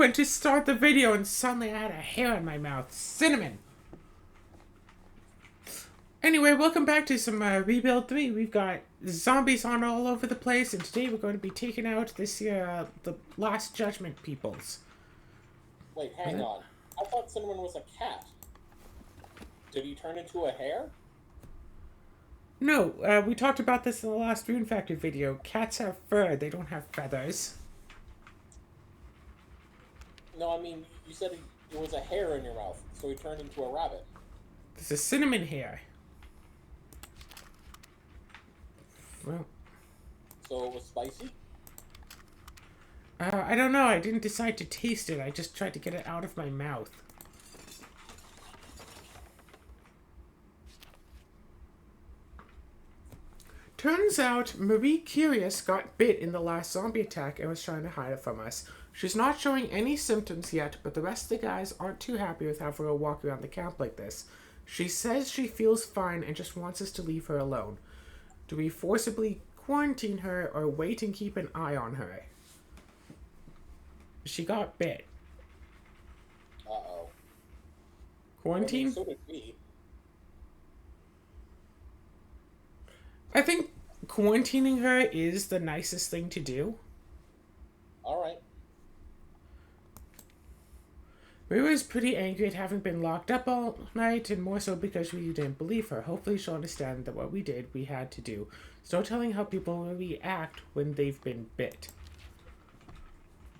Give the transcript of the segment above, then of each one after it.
went to start the video and suddenly I had a hair in my mouth. Cinnamon! Anyway, welcome back to some Rebuild 3. We've got zombies on all over the place, and today we're going to be taking out this year, the Last Judgment peoples. Wait, hang on. I thought Cinnamon was a cat. Did he turn into a hare? No, we talked about this in the last Rune Factory video. Cats have fur, they don't have feathers. No, I mean, you said there was a hair in your mouth, so he turned into a rabbit. This is cinnamon hair. Well, So it was spicy? I don't know. I didn't decide to taste it. I just tried to get it out of my mouth. Turns out Marie Curious got bit in the last zombie attack and was trying to hide it from us. She's not showing any symptoms yet, but the rest of the guys aren't too happy with having her walk around the camp like this. She says she feels fine and just wants us to leave her alone. Do we forcibly quarantine her or wait and keep an eye on her? She got bit. Uh-oh. Quarantine? I mean, so did we. I think quarantining her is the nicest thing to do. Alright. We was pretty angry at having been locked up all night, and more so because we didn't believe her. Hopefully she'll understand that what we did, we had to do. So no telling how people will react when they've been bit.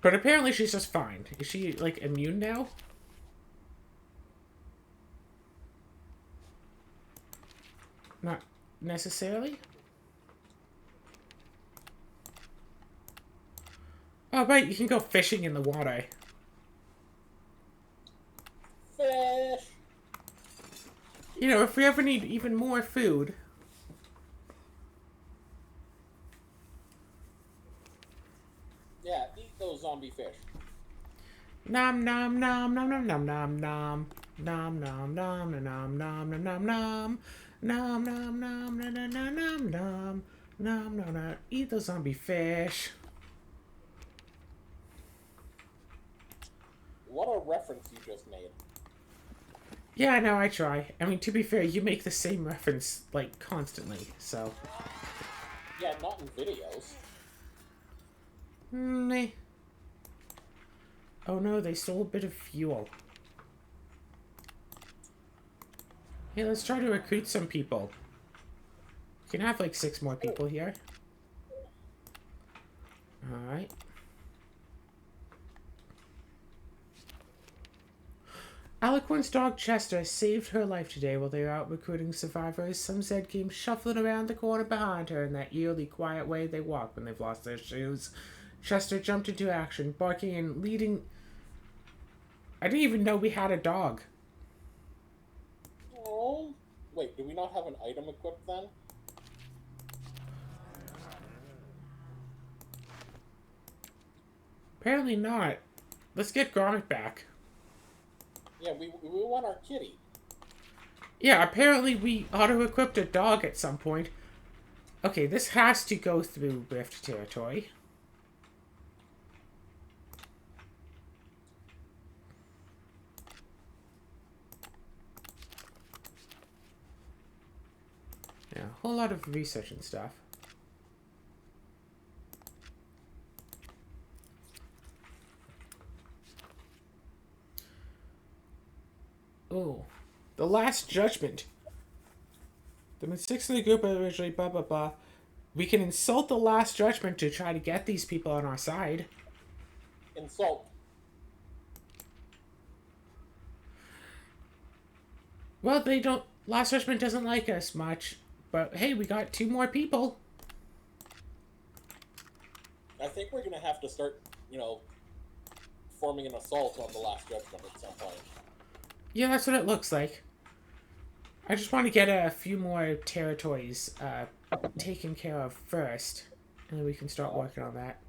But apparently she's just fine. Is she, like, immune now? Not necessarily. Oh, right, you can go fishing in the water. Fish! You know, if we ever need even more food. Yeah, eat those zombie fish. Nom nom nom nom nom nom nom nom. Nom nom nom nom nom nom nom nom. Nom nom nom nom nom nom nom nom. Nom nom nom. Eat the zombie fish. What a reference you just made. Yeah, I know, I try. I mean, to be fair, you make the same reference, like, constantly, so. Yeah, not in videos. Meh. Oh no, they stole a bit of fuel. Hey, let's try to recruit some people. We can have like 6 more people here. Alright. Alicorn's dog Chester saved her life today while they were out recruiting survivors. Some Zed came shuffling around the corner behind her in that eerily quiet way they walk when they've lost their shoes. Chester jumped into action, barking and leading... I didn't even know we had a dog. Oh. Wait, do we not have an item equipped then? Apparently not. Let's get Gromit back. Yeah, we want our kitty. Yeah, apparently we auto-equipped a dog at some point. Okay, this has to go through Rift territory. Yeah, a whole lot of research and stuff. Oh, the Last Judgment. The mistakes of the group are originally blah blah blah. We can insult the Last Judgment to try to get these people on our side. Insult. Well, they don't... Last Judgment doesn't like us much. But hey, we got 2 more people. I think we're gonna have to start, you know, forming an assault on the Last Judgment at some point. Yeah, that's what it looks like. I just want to get a few more territories taken care of first. And then we can start working on that.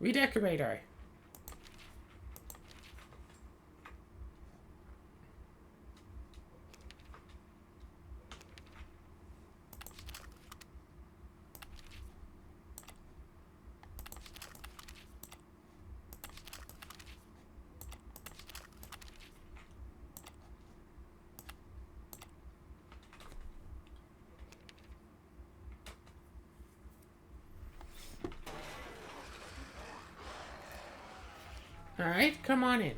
Redecorator. Alright, come on in.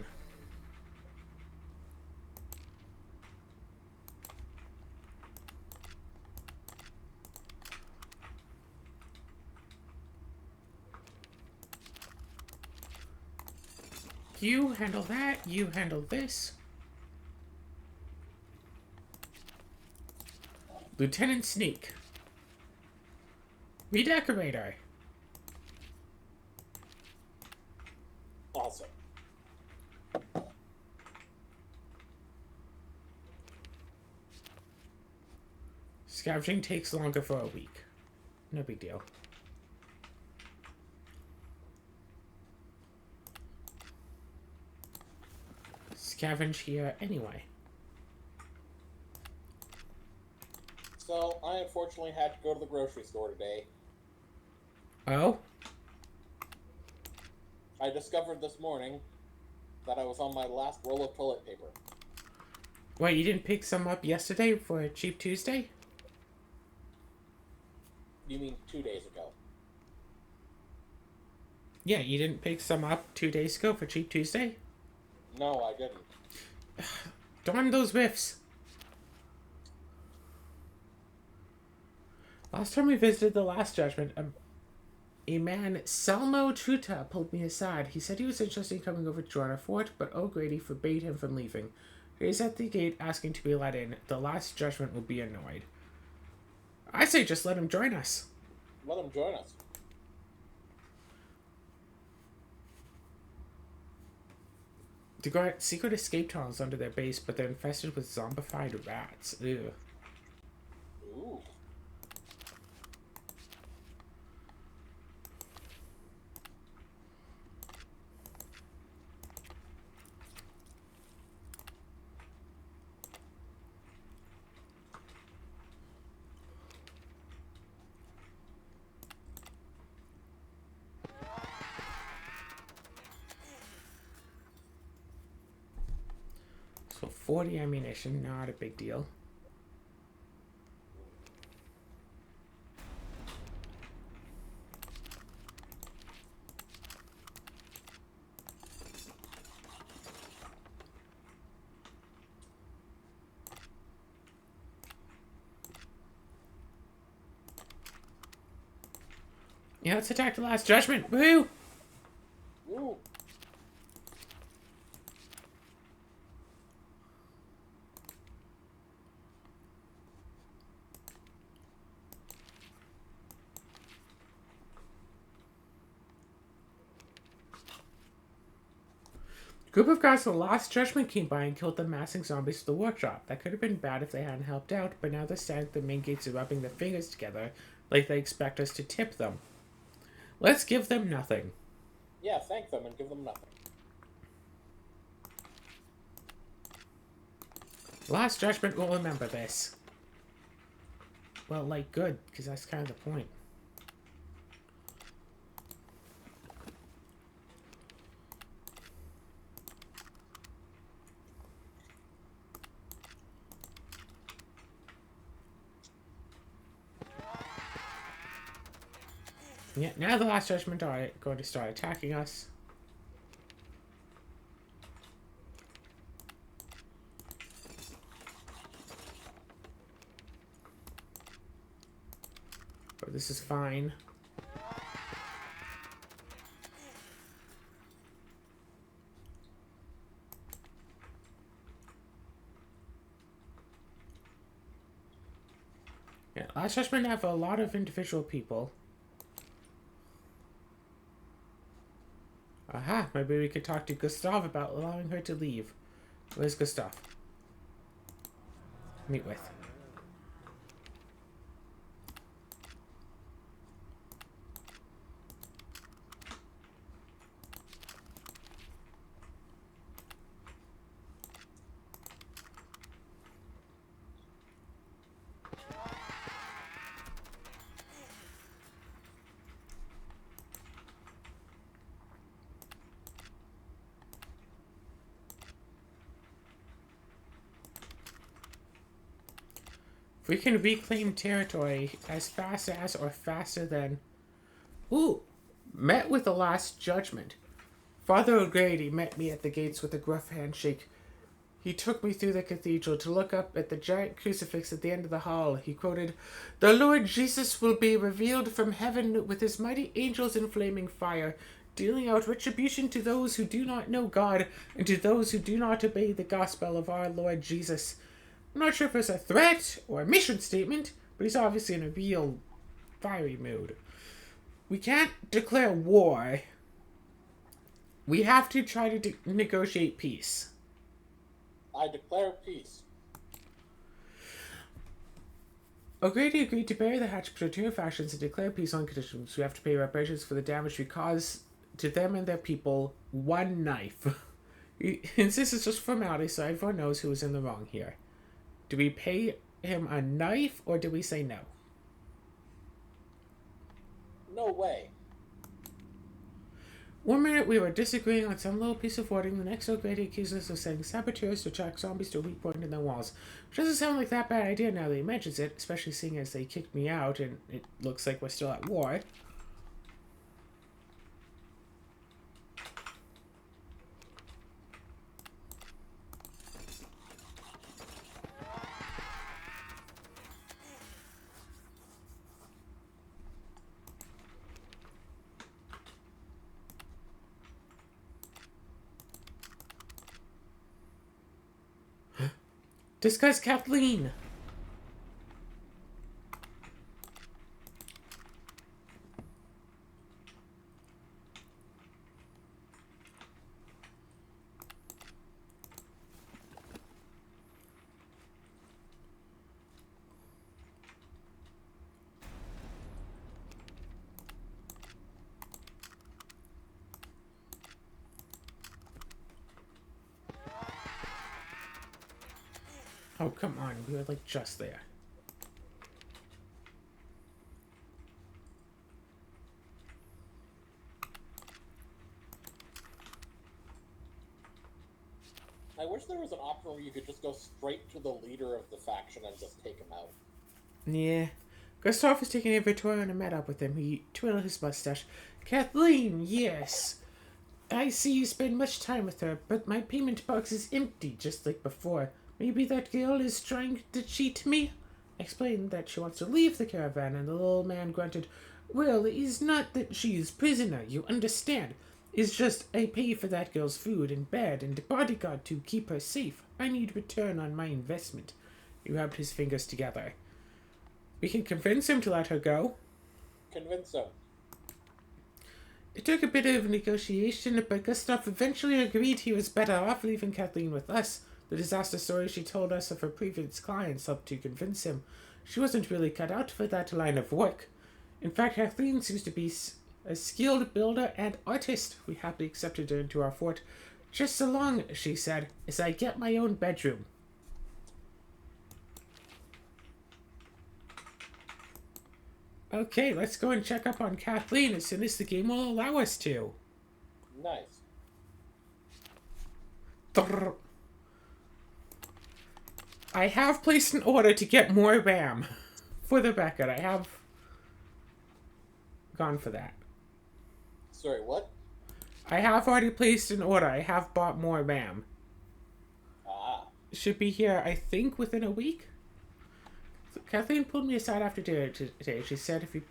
You handle that, you handle this. Lieutenant Sneak. Redecorator. Awesome. Scavenging takes longer for a week. No big deal. Scavenge here anyway. So, I unfortunately had to go to the grocery store today. Oh? I discovered this morning that I was on my last roll of toilet paper. Wait, you didn't pick some up yesterday for a Cheap Tuesday? You mean 2 days ago? Yeah, you didn't pick some up 2 days ago for Cheap Tuesday? No, I didn't. Darn those whiffs. Last time we visited the Last Judgment, a man, Salmo Truta, pulled me aside. He said he was interested in coming over to join our fort, but O'Grady forbade him from leaving. He's at the gate asking to be let in. The Last Judgment will be annoyed. I say just let him join us. Let him join us. They got secret escape tunnels under their base, but they're infested with zombified rats. Ew. Ooh. So 40 ammunition, not a big deal. Yeah, let's attack the Last Judgment. Woo! Ooh. Group of guys from the Last Judgment came by and killed the massing zombies at the workshop. That could have been bad if they hadn't helped out, but now they're standing at the main gates and rubbing their fingers together like they expect us to tip them. Let's give them nothing. Yeah, thank them and give them nothing. Last Judgment will remember this. Well, like, good, because that's kind of the point. Yeah, now the Last Judgment are going to start attacking us. But this is fine. Yeah, Last Judgment have a lot of individual people. Aha, maybe we could talk to Gustav about allowing her to leave. Where's Gustav? Meet with. We can reclaim territory as fast as or faster than... Ooh! Met with the Last Judgment. Father O'Grady met me at the gates with a gruff handshake. He took me through the cathedral to look up at the giant crucifix at the end of the hall. He quoted, "The Lord Jesus will be revealed from heaven with his mighty angels in flaming fire, dealing out retribution to those who do not know God and to those who do not obey the gospel of our Lord Jesus." I'm not sure if it's a threat or a mission statement, but he's obviously in a real fiery mood. We can't declare war. We have to try to negotiate peace. I declare peace. O'Grady agreed to bury the hatch platoon factions and declare peace on conditions. We have to pay reparations for the damage we caused to them and their people. One knife. He insists it's just formality so everyone knows who is in the wrong here. Do we pay him a knife or do we say no? No way. One minute we were disagreeing on some little piece of wording, the next O'Grady accused us of sending saboteurs to attract zombies to a weak point in their walls. Which doesn't sound like that bad idea now that he mentions it, especially seeing as they kicked me out and it looks like we're still at war. Discuss Kathleen. Oh, come on. We were like just there. I wish there was an option where you could just go straight to the leader of the faction and just take him out. Yeah. Gustav was taking inventory and I met up with him. He twirled his mustache. Kathleen, yes. I see you spend much time with her, but my payment box is empty, just like before. Maybe that girl is trying to cheat me? I explained that she wants to leave the caravan, and the little man grunted, "Well, it's not that she is prisoner, you understand. It's just I pay for that girl's food and bed and bodyguard to keep her safe. I need return on my investment." He rubbed his fingers together. We can convince him to let her go. Convince him. It took a bit of negotiation, but Gustav eventually agreed he was better off leaving Kathleen with us. The disaster stories she told us of her previous clients helped to convince him. She wasn't really cut out for that line of work. In fact, Kathleen seems to be a skilled builder and artist. We happily accepted her into our fort. "Just so long," she said, "as I get my own bedroom." Okay, let's go and check up on Kathleen as soon as the game will allow us to. Nice. Brrr. I have placed an order to get more RAM. For the record, I have gone for that. Sorry, what? I have already placed an order. I have bought more RAM. Ah. Should be here, I think, within a week. So Kathleen pulled me aside after dinner today. She said, "If you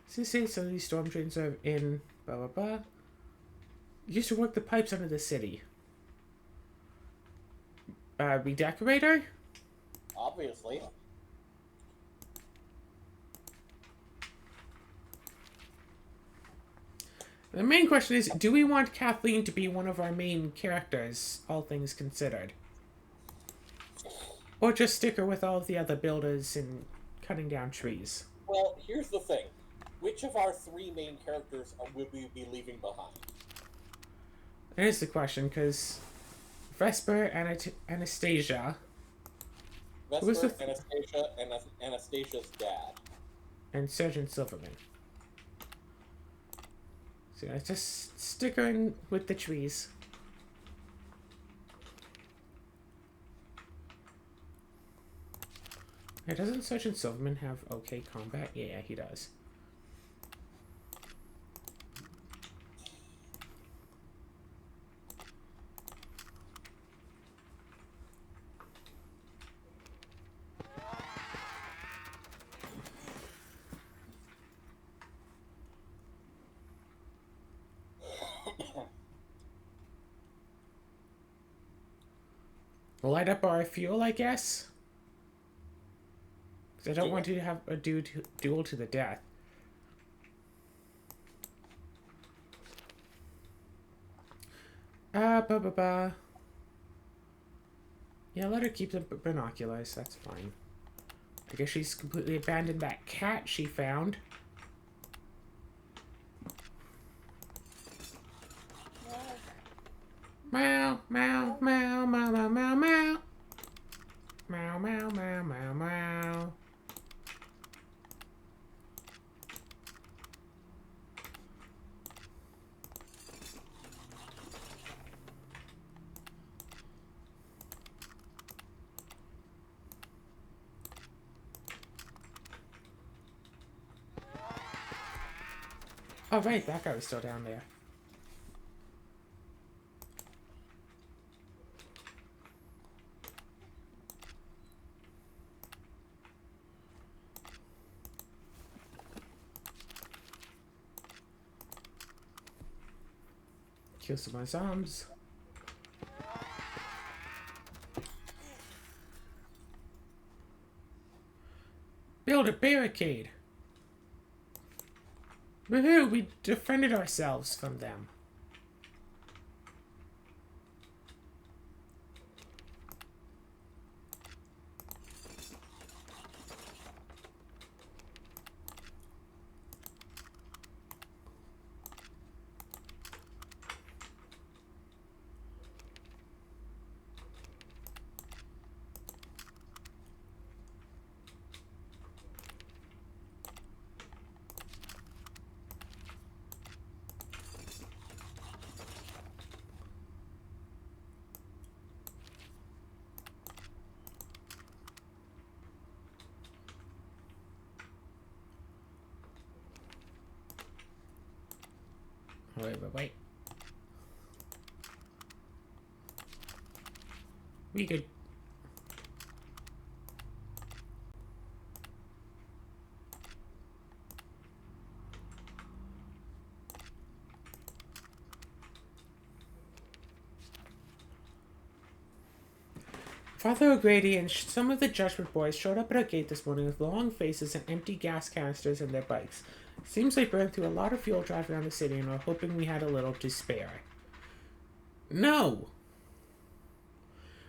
say some of these storm drains are in blah blah blah, you used to work the pipes under the city. Redecorator? Obviously. The main question is, do we want Kathleen to be one of our main characters, all things considered? Or just stick her with all of the other builders and cutting down trees? Well, here's the thing. Which of our three main characters will we be leaving behind? That is the question, because Vesper and Anastasia... Vesper, Anastasia, and Anastasia's dad. And Sergeant Silverman. So let's just stick her in with the trees. Now, doesn't Sergeant Silverman have okay combat? Yeah, he does. Light up our fuel, I guess. Because I don't Do want it. to have a duel to the death. Ba ba ba. Yeah, let her keep the binoculars. That's fine. I guess she's completely abandoned that cat she found. Meow, meow, meow, meow, meow, meow, meow. Meow, meow, meow, meow, meow. Oh, right, that guy was still down there. Kill some of my zombies. Build a barricade. Woohoo, we defended ourselves from them. Wait. We could... Father O'Grady and some of the Judgement boys showed up at our gate this morning with long faces and empty gas canisters in their bikes. Seems they burned through a lot of fuel driving around the city and were hoping we had a little to spare. No!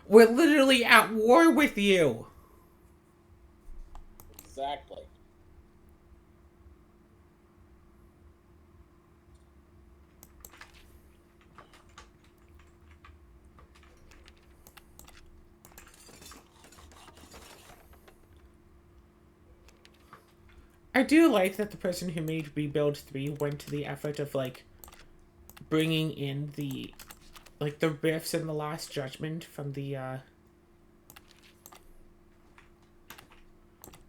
We're literally at war with you! Exactly. I do like that the person who made Rebuild 3 went to the effort of, like, bringing in the, like, the riffs in the Last Judgment from the,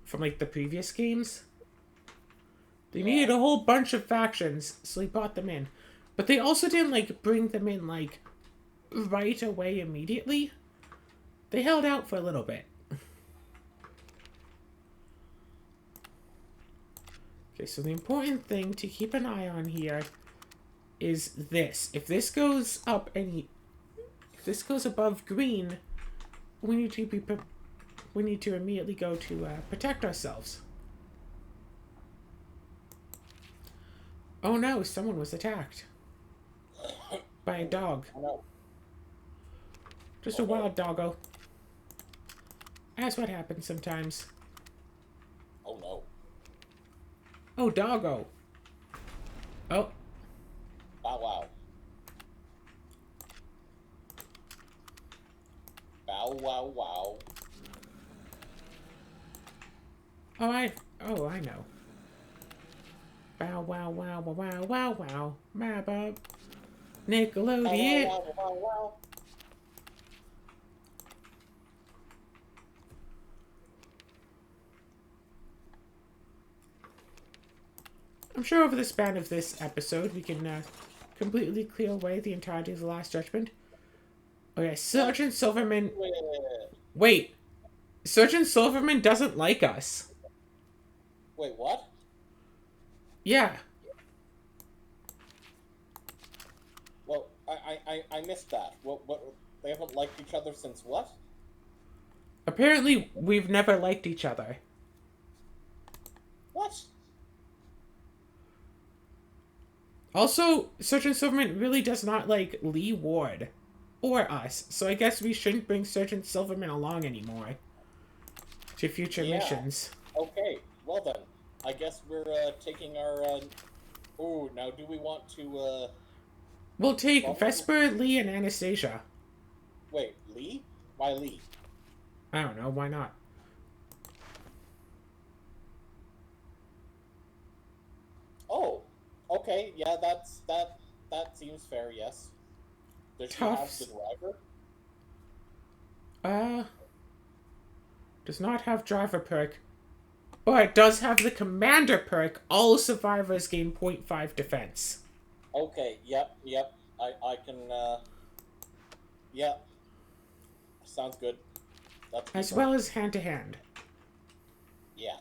from, like, the previous games. They needed a whole bunch of factions, so they brought them in. But they also didn't, like, bring them in, like, right away immediately. They held out for a little bit. Okay, so the important thing to keep an eye on here is this. If this goes up any... If this goes above green, we need to immediately go to protect ourselves. Oh no, someone was attacked. By a dog. Oh, no. Just a wild doggo. That's what happens sometimes. Oh no. Oh, doggo. Oh. Bow wow. Bow wow wow. Oh, I know. Bow wow wow wow wow wow wow. Mabba. Nickelodeon. Bow wow wow wow. I'm sure over the span of this episode, we can completely clear away the entirety of the Last Judgment. Okay, Sergeant Silverman... Wait. Sergeant Silverman doesn't like us. Wait, what? Yeah. Well, I missed that. What? They haven't liked each other since what? Apparently, we've never liked each other. What? Also, Sergeant Silverman really does not like Lee Ward or us, so I guess we shouldn't bring Sergeant Silverman along anymore to future Yeah. missions. Okay. Well then, I guess we're taking our. Oh, now do we want to? We'll take Well, Vesper, Lee, and Anastasia. wait, Lee? Why Lee? I don't know, why not? Oh, okay. Yeah, that seems fair. Yes. Does she have the Tufts, driver? uh, does not have driver perk, but does have the commander perk. All survivors gain .5 defense. Okay. Yep. Yep. I can. Yep. Sounds good. Let's keep As her. well as hand to hand. Yeah.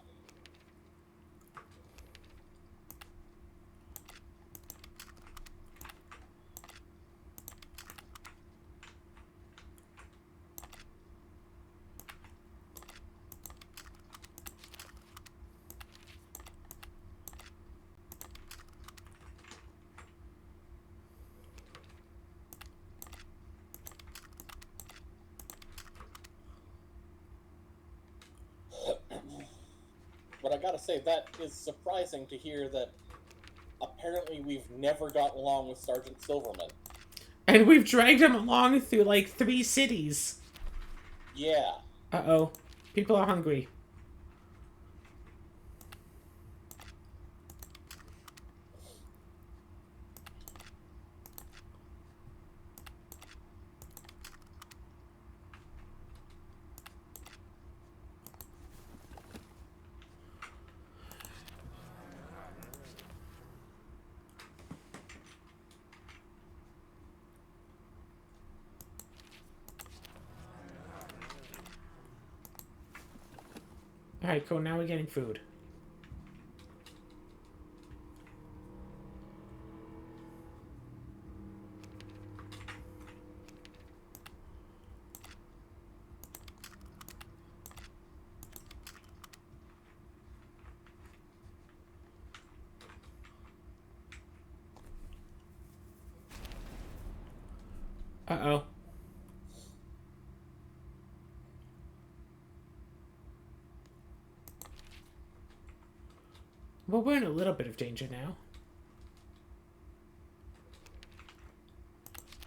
But I gotta say, that is surprising to hear that apparently we've never gotten along with Sergeant Silverman. And we've dragged him along through like 3 cities. Yeah. Uh-oh. People are hungry. Alright, cool. Now we're getting food. Uh-oh. Well, we're in a little bit of danger now.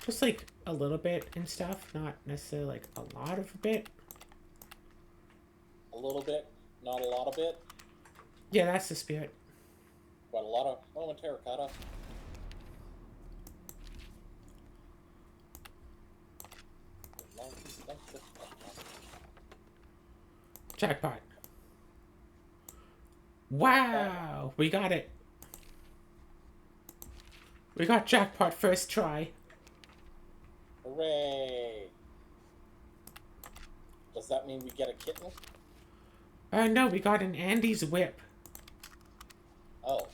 Just like a little bit and stuff, not necessarily like a lot of a bit. A little bit, not a lot of it, Yeah, that's the spirit. but a lot of Roman terracotta. Jackpot. Wow! We got it. We got jackpot first try. Hooray! Does that mean we get a kitten? No, we got an Andy's whip. Oh.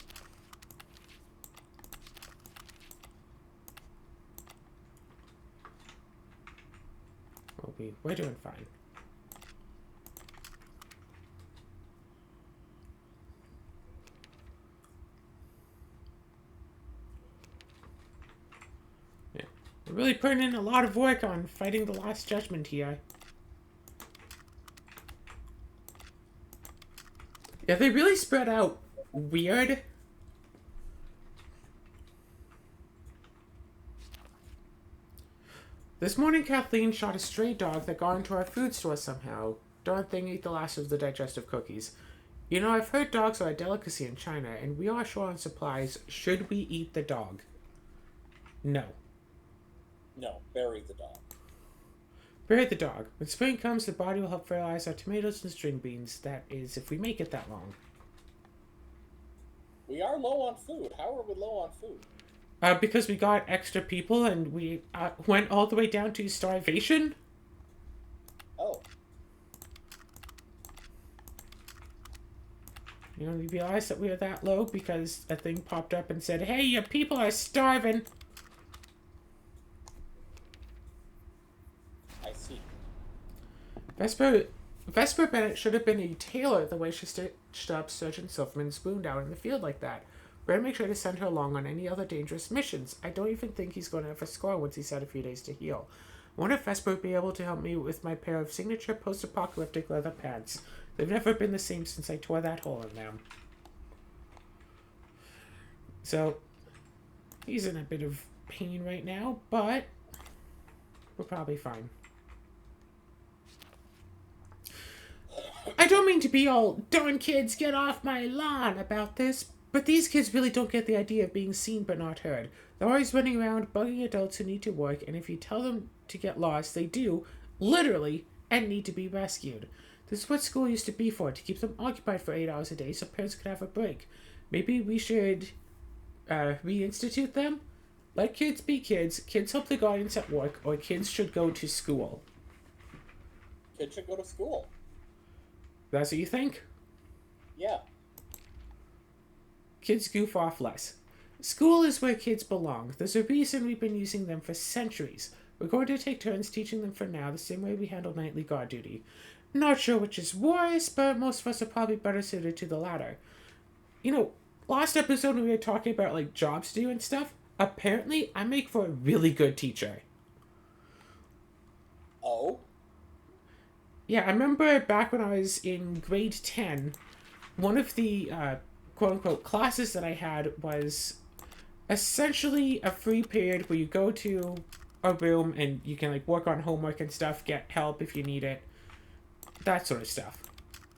We're doing fine. Yeah. We're really putting in a lot of work on fighting the last judgment here. Yeah, they really spread out weird. This morning, Kathleen shot a stray dog that got into our food store somehow. Darn thing ate the last of the digestive cookies. You know, I've heard dogs are a delicacy in China, and we are short on supplies. Should we eat the dog? No. No, bury the dog. Bury the dog. When spring comes, the body will help fertilize our tomatoes and string beans. That is, if we make it that long. We are low on food. How are we low on food? Because we got extra people and we went all the way down to starvation. Oh. You know, we realized that we were that low because a thing popped up and said, "Hey, your people are starving." I see. Vesper Vesper Bennett should have been a tailor the way she stitched up Sergeant Silverman's wound out in the field like that. Better make sure to send her along on any other dangerous missions. I don't even think he's going to have a score once he's had a few days to heal. I wonder if Vesper would be able to help me with my pair of signature post-apocalyptic leather pants. They've never been the same since I tore that hole in them. So, he's in a bit of pain right now, but we're probably fine. I don't mean to be all, darn kids, get off my lawn about this, but these kids really don't get the idea of being seen but not heard. They're always running around bugging adults who need to work, and if you tell them to get lost, they do, literally, and need to be rescued. This is what school used to be for, to keep them occupied for 8 hours a day so parents could have a break. Maybe we should reinstitute them? Let kids be kids, kids help the guardians at work, or kids should go to school. Kids should go to school. That's what you think? Yeah. Kids goof off less. School is where kids belong. There's a reason we've been using them for centuries. We're going to take turns teaching them for now, the same way we handle nightly guard duty. Not sure which is worse, but most of us are probably better suited to the latter. You know, last episode when we were talking about, like, jobs to do and stuff, apparently I make for a really good teacher. Oh? Yeah, I remember back when I was in grade 10, one of the quote-unquote classes that I had was essentially a free period where you go to a room and you can, like, work on homework and stuff, get help if you need it, that sort of stuff.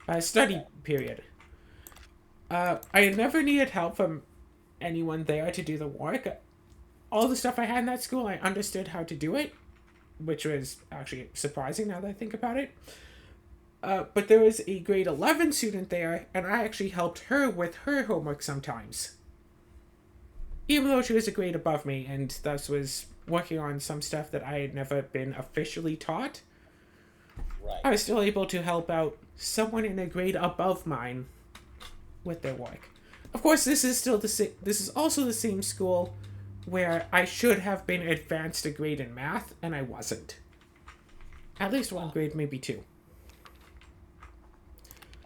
A study period. I never needed help from anyone there to do the work. All the stuff I had in that school, I understood how to do it, which was actually surprising now that I think about it. But there was a grade 11 student there, and I actually helped her with her homework sometimes. Even though she was a grade above me, and thus was working on some stuff that I had never been officially taught. Right. I was still able to help out someone in a grade above mine with their work. Of course, this is also the same school where I should have been advanced a grade in math, and I wasn't. At least one grade, maybe two.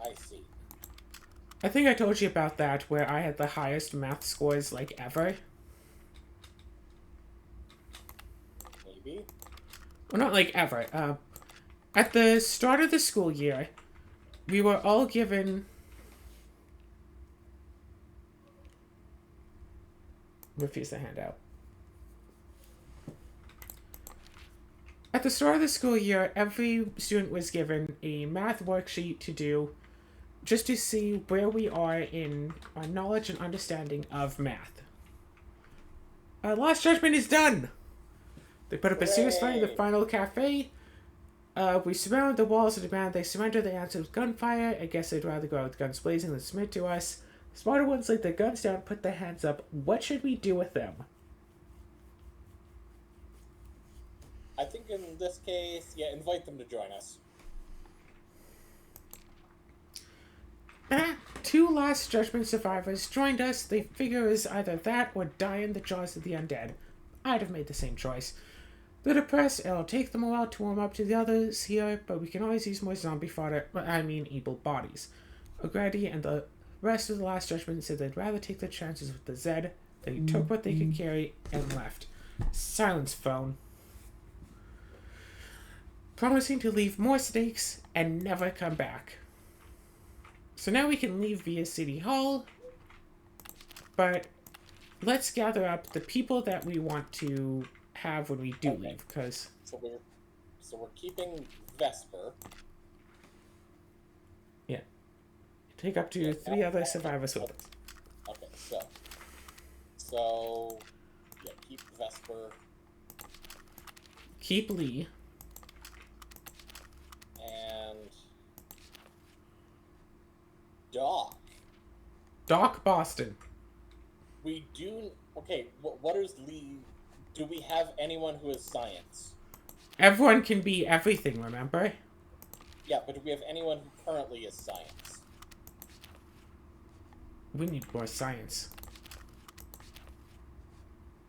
I see. I think I told you about that, where I had the highest math scores, like, ever. Maybe? Well, not like ever. At the start of the school year, we were all given... Refuse the handout. At the start of the school year, every student was given a math worksheet to do just to see where we are in our knowledge and understanding of math. Last Judgment is done! They put up a serious fight in the final cafe. We surrounded the walls and demand they surrender. They answered with gunfire. I guess they'd rather go out with guns blazing than submit to us. Smarter ones laid their guns down, put their hands up. What should we do with them? I think in this case, yeah, invite them to join us. Two Last Judgment survivors joined us. They figure it was either that or die in the jaws of the undead. I'd have made the same choice. They're depressed. It'll take them a while to warm up to the others here, but we can always use more zombie fodder. I mean, able bodies. O'Grady and the rest of the Last Judgment said they'd rather take their chances with the Zed. They took what they could carry and left. Silence, phone. Promising to leave more stakes and never come back. So now we can leave via City Hall, but let's gather up the people that we want to have when we do leave, because... So we're keeping Vesper. Yeah. Take up to 3 other survivors with us. Okay, so yeah, keep Vesper. Keep Lee. And Doc. Doc Boston. We do... Okay, what is Lee... Do we have anyone who is science? Everyone can be everything, remember? Yeah, but do we have anyone who currently is science? We need more science.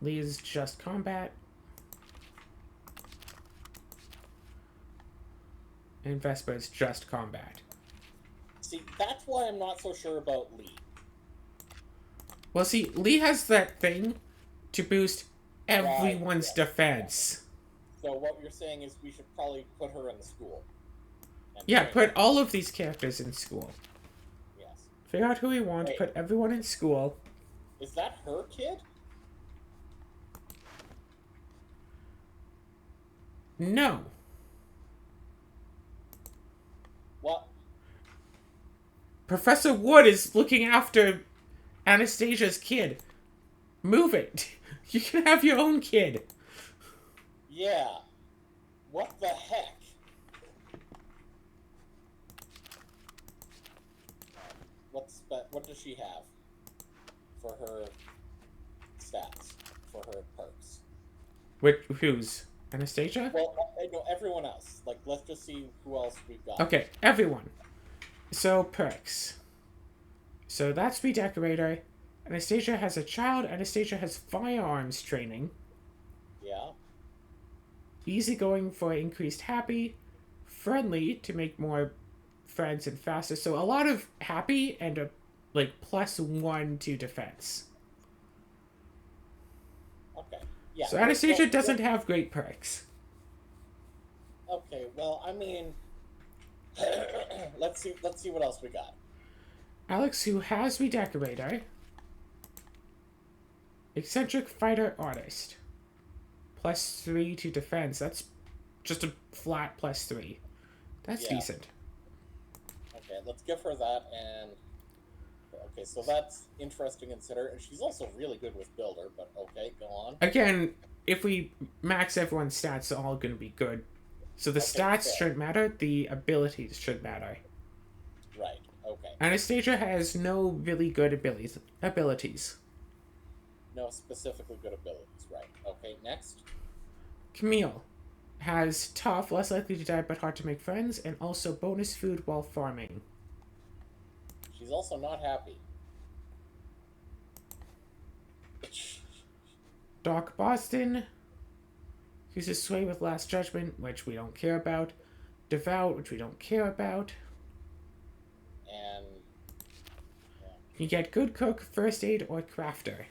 Lee is just combat. and Vespa is just combat. See, that's why I'm not so sure about Lee. Well, see, Lee has that thing to boost everyone's Right, defense. So what you're saying is we should probably put her in the school. Yeah, train put her. all of these characters in school. Yes. Figure out who we want, Wait. put everyone in school. Is that her kid? No. What? Professor Wood is looking after Anastasia's kid. Move it. You can have your own kid. Yeah. What the heck? What does she have for her stats, for her perks? Who's? Anastasia? Well, no, everyone else. Like, let's just see who else we've got. Okay, everyone. So, perks. So that's Redecorator. Anastasia has a child. Anastasia has firearms training. Yeah. Easygoing for increased happy. Friendly to make more friends and faster. So a lot of happy and a +1 to defense. Okay. Yeah. So Anastasia doesn't have great perks. Okay. Well, I mean, let's see what else we got. Alex, who has Redecorator. Eccentric fighter artist. +3 to defense. That's just a flat +3. That's decent. Okay, let's give her that. And okay, so that's interesting to consider. And she's also really good with builder. But okay, go on. Again, if we max everyone's stats, they're all going to be good. So the stats shouldn't matter. The abilities should matter. Right. Okay. Anastasia has no really good abilities. No specifically good abilities. Right. Okay. Next. Camille has tough, less likely to die but hard to make friends, and also bonus food while farming. She's also not happy. Doc Boston uses sway with last judgment, which we don't care about. Devout, which we don't care about. And you get good cook, first aid, or crafter.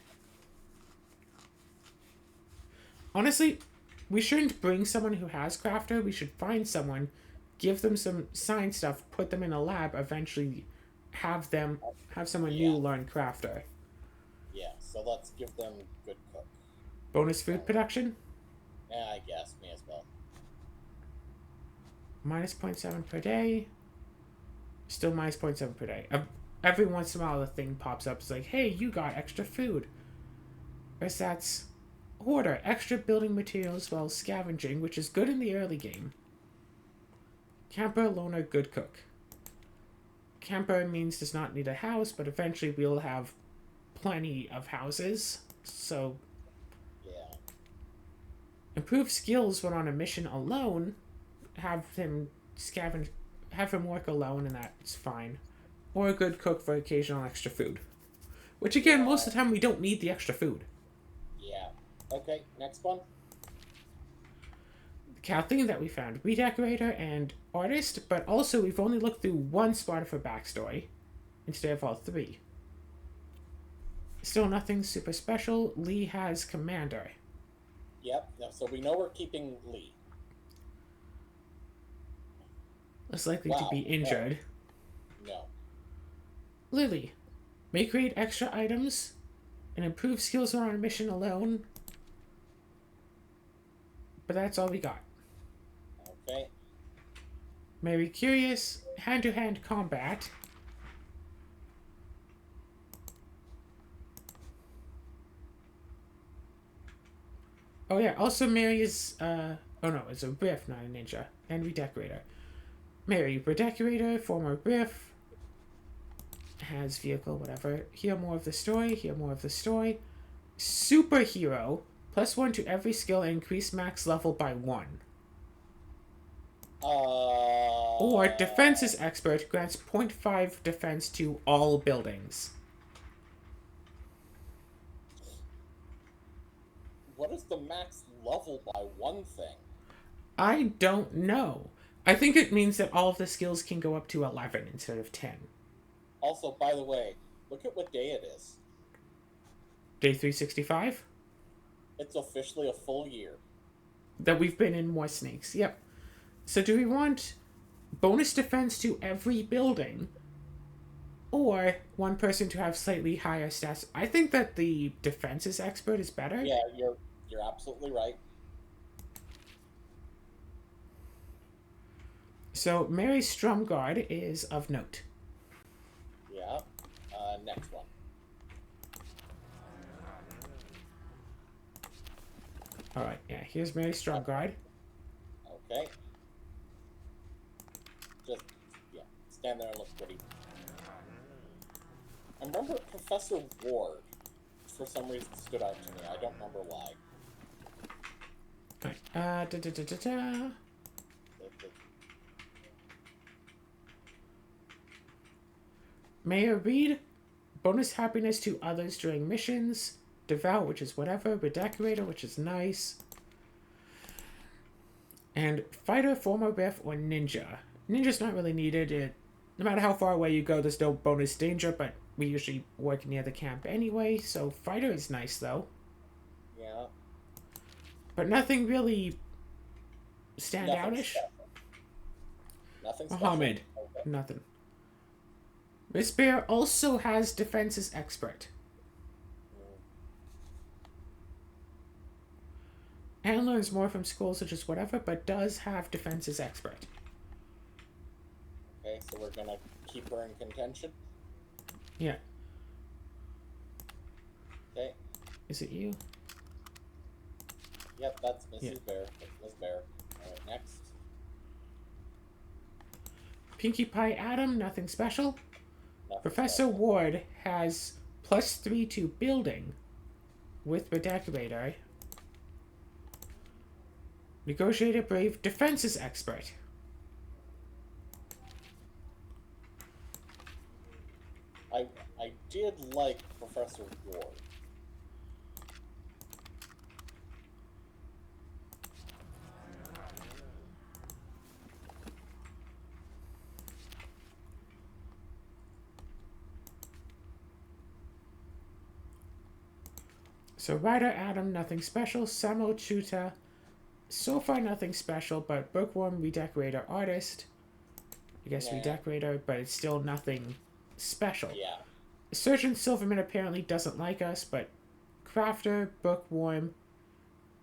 Honestly, we shouldn't bring someone who has crafter. We should find someone, give them some science stuff, put them in a lab, eventually have someone new learn crafter. Yeah, so let's give them good cook. Bonus food production? Yeah, I guess. May as well. Minus 0.7 per day. Still minus 0.7 per day. Every once in a while the thing pops up. It's like, hey, you got extra food. Whereas that's order. Extra building materials while scavenging, which is good in the early game. Camper, loner, good cook. Camper means does not need a house, but eventually we'll have plenty of houses. So, yeah. Improve skills when on a mission alone. Have him scavenge, have him work alone, and that's fine. Or a good cook for occasional extra food. Which again, most of the time we don't need the extra food. Yeah. Okay, next one. Kathleen that we found, redecorator and artist, but also we've only looked through one spot of her backstory instead of all three. Still nothing super special. Lee has commander. Yep, so we know we're keeping Lee. Less likely to be injured. No. Lily, may create extra items and improve skills on our mission alone. But that's all we got. Okay. Mary Curious, hand-to-hand combat. Oh yeah, also Mary is, oh no, it's a Riff, not a ninja. And redecorator. Mary, redecorator, former Riff. Has vehicle, whatever. Hear more of the story, hear more of the story. Superhero, +1 to every skill and increase max level by 1. Or defenses expert grants 0.5 defense to all buildings. What is the max level by 1 thing? I don't know. I think it means that all of the skills can go up to 11 instead of 10. Also, by the way, look at what day it is. Day 365? It's officially a full year. That we've been in more snakes. Yep. So do we want bonus defense to every building? Or one person to have slightly higher stats? I think that the defenses expert is better. Yeah, you're absolutely right. So Mary's Strum Guard is of note. Yeah. Next one. Alright, yeah, here's Mary's Strum Guard. Okay. Just, yeah, stand there and look pretty. I remember Professor Ward, for some reason, stood out to me. I don't remember why. Alright, Mayor Reed, bonus happiness to others during missions. Devout, which is whatever. Redecorator, which is nice. And Fighter, Former Riff, or Ninja. Ninja's not really needed. No matter how far away you go, there's no bonus danger, but we usually work near the camp anyway, so Fighter is nice, though. Yeah. But nothing really standoutish. Nothing special. Muhammad. Okay. Nothing. Miss Bear also has Defenses Expert. And learns more from schools such as whatever, but does have Defenses Expert. Okay, so we're gonna keep her in contention? Yeah. Okay. Is it you? Yep, that's Mrs. Bear. That's Miss Bear. Alright, next. Pinkie Pie Adam, nothing special. Nothing Professor special. Ward has +3 to building with Redecorator. Negotiator Brave, Defenses Expert. I did like Professor Ward. So Ryder Adam, nothing special. Samuel Chuta, so far nothing special, but Bookworm, Redecorator Artist. I guess Yeah. Redecorator, but it's still nothing special. Yeah. Surgeon Silverman apparently doesn't like us, but Crafter, Bookworm,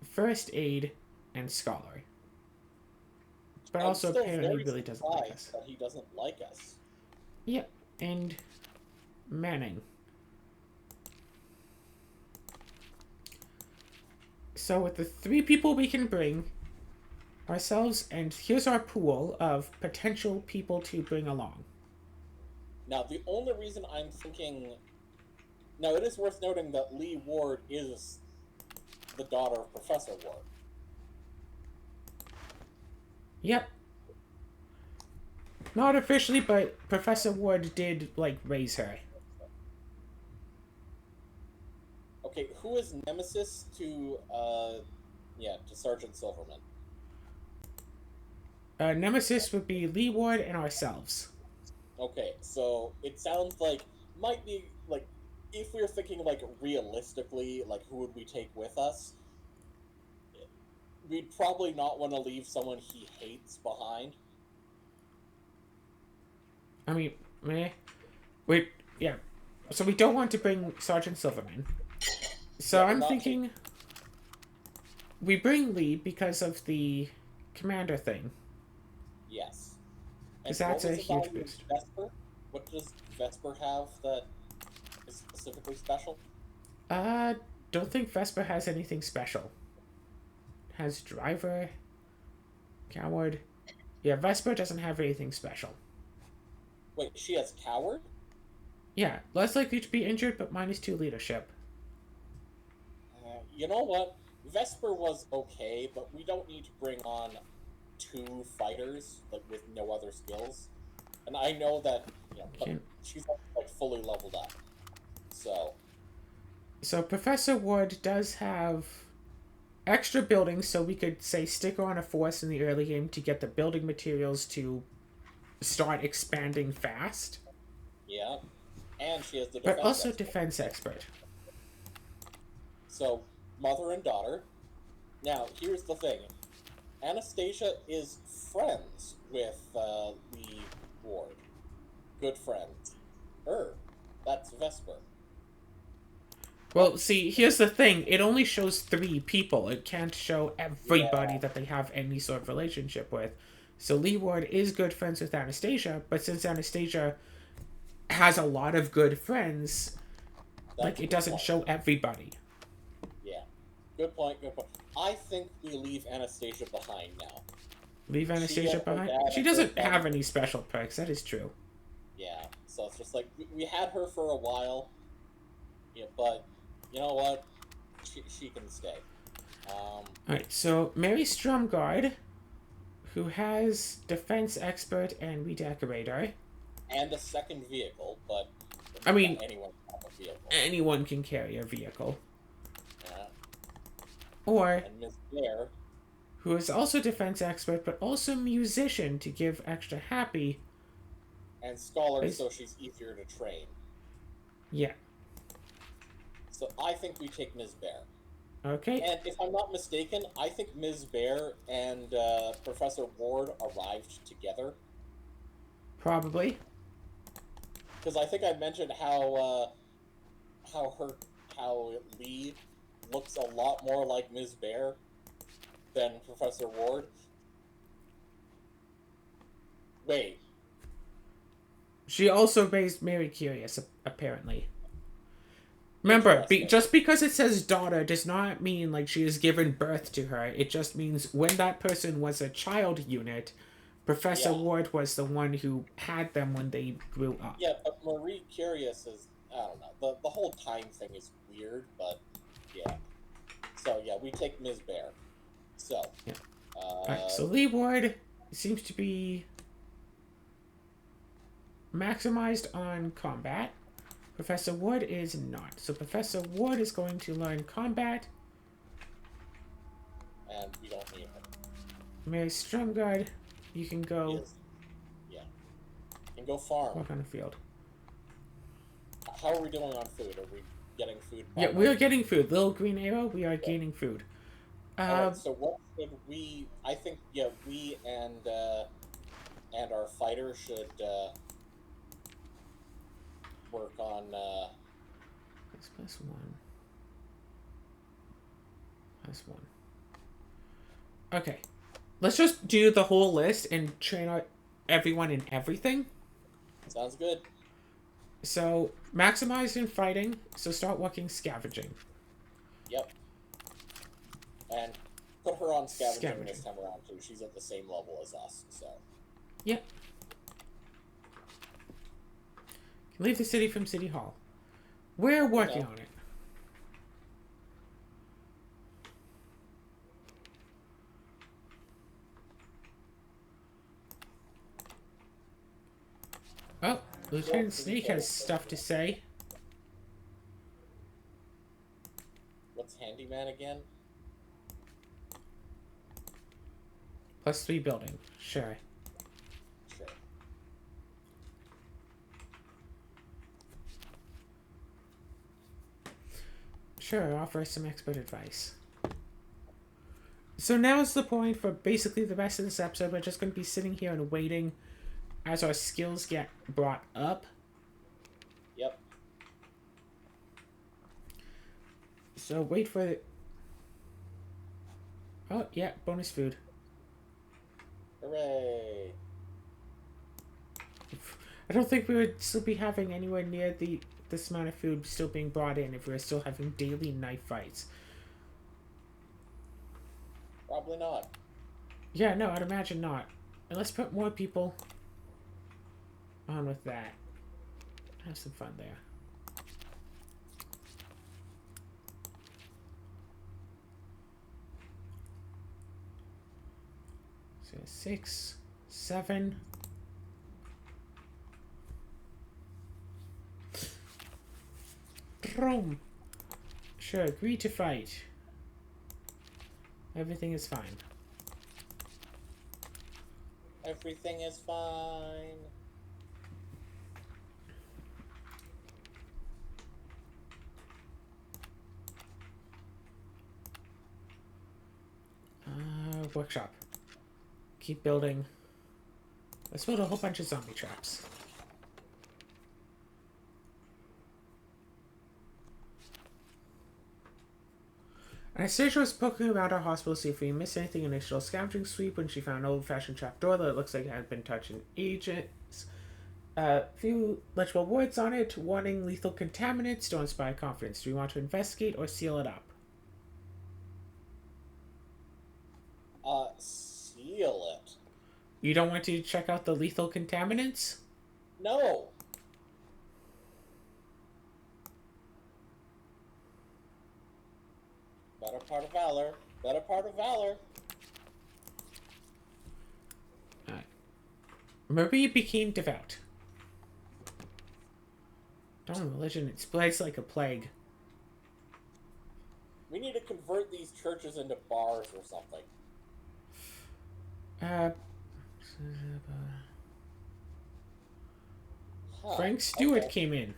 First Aid, and Scholar. But I'm also still apparently very really doesn't like surprised us. that he doesn't like us. Yep, and Manning. So with the 3 people we can bring ourselves, and here's our pool of potential people to bring along. Now, the only reason I'm thinking... Now, it is worth noting that Lee Ward is the daughter of Professor Ward. Yep. Not officially, but Professor Ward did, raise her. Okay, who is Nemesis to Sergeant Silverman? Nemesis would be Lee Ward and ourselves. Okay, so it sounds like, might be, if we were thinking, realistically, who would we take with us? We'd probably not want to leave someone he hates behind. I mean, meh. Wait, yeah. So we don't want to bring Sergeant Silverman. So Yeah, I'm thinking we bring Lee because of the commander thing. Yes. Because And that's what a was the huge value of boost. Vesper? What does Vesper have that is specifically special? Don't think Vesper has anything special. Has Driver, Coward. Yeah, Vesper doesn't have anything special. Wait, she has Coward? Yeah, less likely to be injured, but -2 leadership. You know what? Vesper was okay, but we don't need to bring on 2 fighters with no other skills. And I know that she's fully leveled up. So Professor Ward does have extra buildings so we could, say, stick on a force in the early game to get the building materials to start expanding fast. Yeah. And she has the But defense also expert. defense expert. So, mother and daughter. Now, here's the thing. Anastasia is friends with Lee Ward. Good friends. That's Vesper. Well, see, here's the thing. It only shows 3 people. It can't show everybody Yeah. that they have any sort of relationship with. So Lee Ward is good friends with Anastasia, but since Anastasia has a lot of good friends, That's like, a it good doesn't point. show everybody. Yeah. Good point, good point. I think we leave Anastasia behind now. Leave Anastasia behind? She and her doesn't son- have any special perks, that is true. Yeah, so it's just like, we had her for a while, yeah, but you know what? She can stay. Alright, so Mary Stromgard, who has defense expert and redecorator. And a second vehicle, but I mean, anyone can have a vehicle. anyone can carry a vehicle. Yeah. Or, And Miss Bear, who is also defense expert, but also musician to give extra happy. and Scholar, so she's easier to train. Yeah. So I think we take Ms. Bear. Okay. And if I'm not mistaken, I think Ms. Bear and Professor Ward arrived together. Probably. Because I think I mentioned how Lee looks a lot more like Ms. Bear than Professor Ward. Wait. She also raised Mary Curious, apparently. Remember, just because it says daughter does not mean like she has given birth to her. It just means when that person was a child unit, Professor Ward was the one who had them when they grew up. Yeah, but Marie Curious is, I don't know, the whole time thing is weird, but yeah. So yeah, we take Ms. Bear. So. Yeah. Alright, so Lee Ward seems to be maximized on combat. Professor Wood is not. So Professor Wood is going to learn combat. And we don't need her. Mary Stromgard, you can go... Yeah. You can go farm. Walk on the field. How are we doing on food? Are we getting food? Yeah, we are getting food. Little green arrow, we are gaining food. Alright, so what should we... I think, yeah, we and our fighter should... work on plus 1 plus 1. Okay, let's just do the whole list and train out everyone in everything. Sounds good. So maximize in fighting, so start working scavenging. Yep. And put her on scavenging this time around too. She's at the same level as us, so. Yep. Leave the city from City Hall. We're working on it. Oh, Lieutenant Snake has stuff to say. What's Handyman again? +3 building. Sure. Sure. Sure, offer some expert advice. So now is the point for basically the rest of this episode. We're just going to be sitting here and waiting as our skills get brought up. Yep. So wait for it. Oh, yeah, bonus food. Hooray! I don't think we would still be having anywhere near this amount of food still being brought in if we were still having daily knife fights. Probably not. Yeah, no, I'd imagine not. And let's put more people on with that. Have some fun there. So 6, 7. Rome. Sure, agree to fight. Everything is fine. Everything is fine. Workshop. Keep building. Let's build a whole bunch of zombie traps. Anastasia was poking around our hospital to see if we missed anything in initial scavenging sweep when she found an old-fashioned trapdoor that looks like it had been touched in ages. Few legible words on it, warning lethal contaminants, don't inspire confidence. Do we want to investigate or seal it up? Seal it. You don't want to check out the lethal contaminants? No. Better part of valor. Better part of valor. Marie became devout. Don't religion, it spreads like a plague. We need to convert these churches into bars or something. Frank Stewart came in.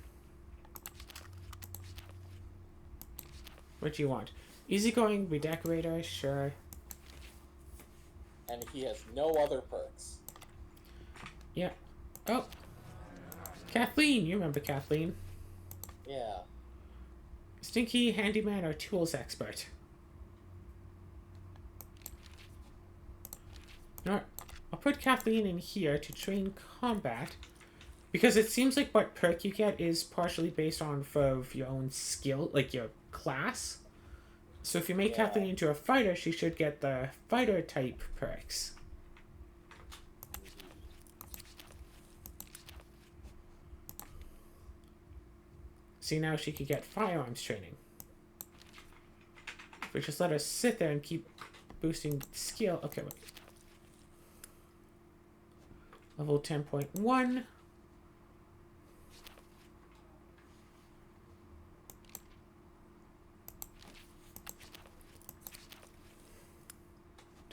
What do you want? Easygoing redecorator, sure. And he has no other perks. Yeah. Oh. Kathleen, you remember Kathleen. Yeah. Stinky handyman or tools expert. Alright. I'll put Kathleen in here to train combat. Because it seems like what perk you get is partially based on of your own skill, like your class. So if you make Kathleen into a fighter, she should get the fighter type perks. See, now she could get firearms training. If we just let her sit there and keep boosting skill. Okay, wait. Level 10.1.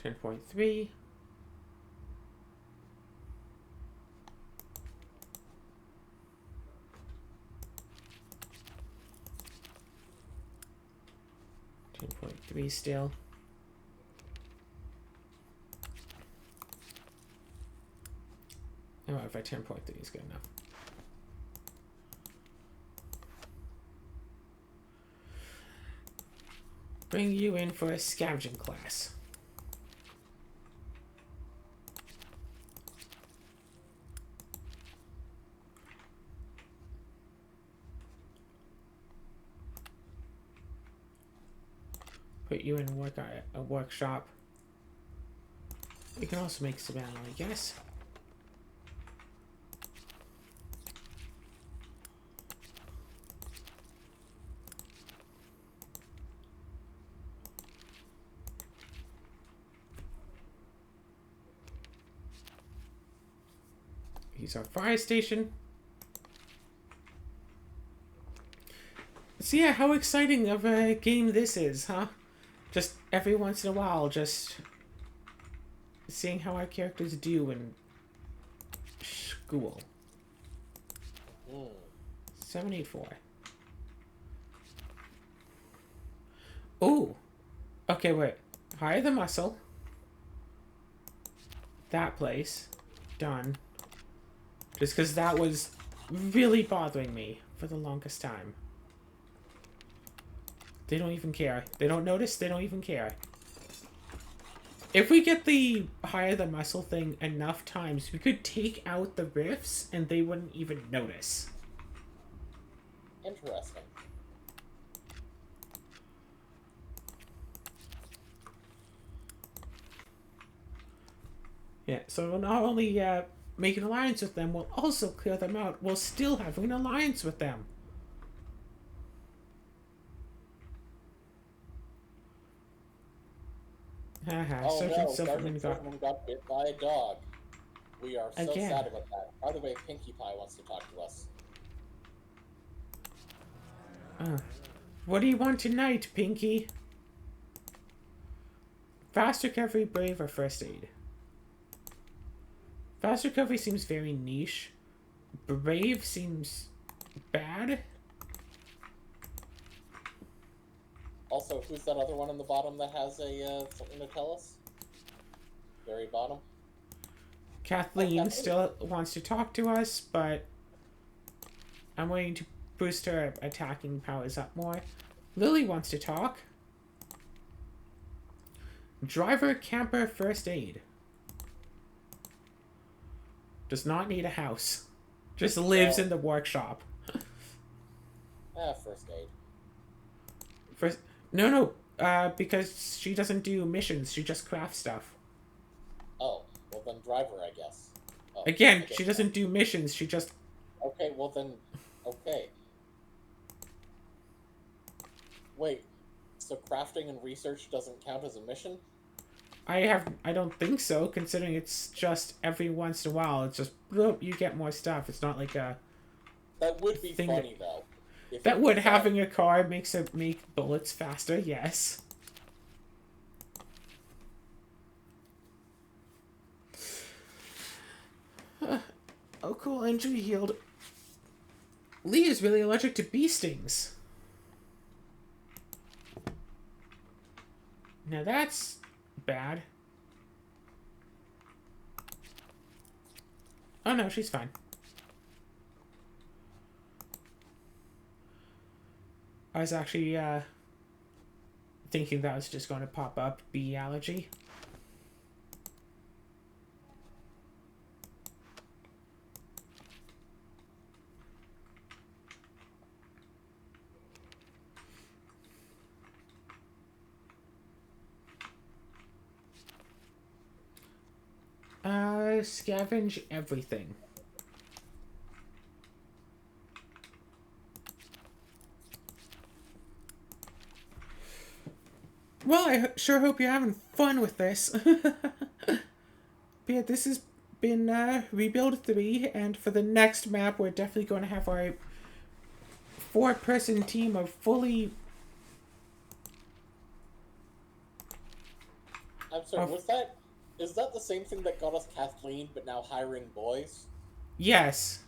.3. .3 still. Oh, if I 10.3 is good enough. Bring you in for a scavenging class. Put you in a workshop. You can also make some ammo, I guess. Here's our fire station. So yeah, how exciting of a game this is, huh? Just every once in a while, just seeing how our characters do in school. 784. Oh! Okay, wait. Hire the muscle. That place. Done. Just because that was really bothering me for the longest time. They don't even care. They don't notice. They don't even care. If we get the hire the muscle thing enough times, we could take out the rifts and they wouldn't even notice. Interesting. Yeah, so we'll not only make an alliance with them, we'll also clear them out while still having an alliance with them. Haha, Oh no, Sergeant Silverman got bit by a dog. We are so Again. sad about that. By the way, Pinkie Pie wants to talk to us. What do you want tonight, Pinky? Fast recovery, brave, or first aid? Fast recovery seems very niche. Brave seems bad. Also, who's that other one on the bottom that has a something to tell us? Very bottom. Kathleen still wants to talk to us, but I'm waiting to boost her attacking powers up more. Lily wants to talk. Driver, camper, first aid. Does not need a house. Just lives in the workshop. First aid. First, no, because she doesn't do missions. She just crafts stuff. Oh, well then driver, I guess. Oh, Again, she doesn't do missions. She just... Okay, well then... Okay. Wait, so crafting and research doesn't count as a mission? I don't think so, considering it's just every once in a while. It's just, bloop, you get more stuff. It's not like a... That would be funny, though. That would, having a car makes it make bullets faster, yes. Oh, cool, injury healed. Lee is really allergic to bee stings. Now that's bad. Oh no, she's fine. I was actually thinking that was just going to pop up bee allergy. Scavenge everything. Well, I sure hope you're having fun with this. But yeah, this has been Rebuild 3, and for the next map, we're definitely going to have our 4-person team of fully... I'm sorry, is that the same thing that got us Kathleen, but now hiring boys? Yes.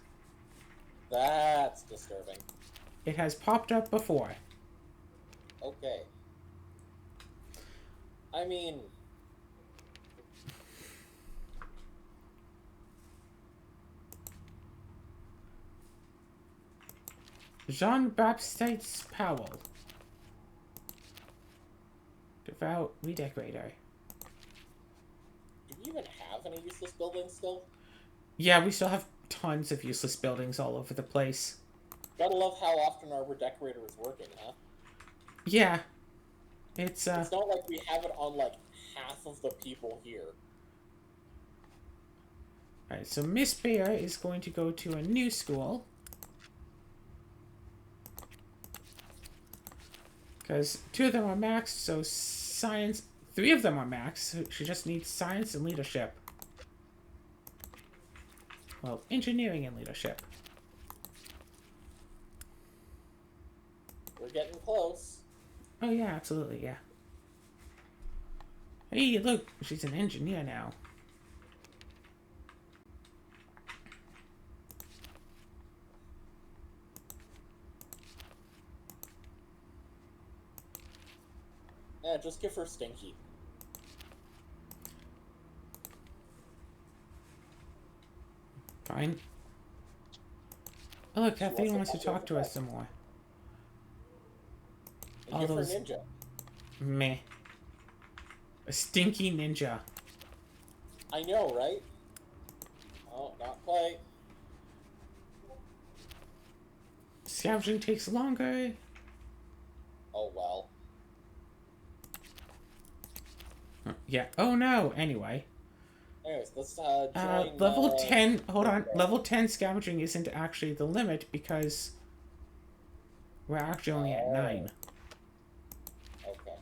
That's disturbing. It has popped up before. Okay. I mean... Jean-Baptiste Powell. Devout redecorator. Do we even have any useless buildings still? Yeah, we still have tons of useless buildings all over the place. Gotta love how often our redecorator is working, huh? Yeah. It's not like we have it on, like, half of the people here. Alright, so Miss Bear is going to go to a new school. Because 2 of them are maxed, so science... 3 of them are maxed, so she just needs science and leadership. Well, engineering and leadership. We're getting close. Oh yeah, absolutely, yeah. Hey, look, she's an engineer now. Yeah, just give her Stinky. Fine. Oh look, Kathleen wants to talk to us some more. And give her Ninja. Meh. A stinky ninja. I know, right? Oh, not quite. Scavenging takes longer. Oh, well. Yeah. Oh no. Anyway. Anyways, let's join... level 10... Hold on. Level 10 scavenging isn't actually the limit because we're actually only at 9. Okay.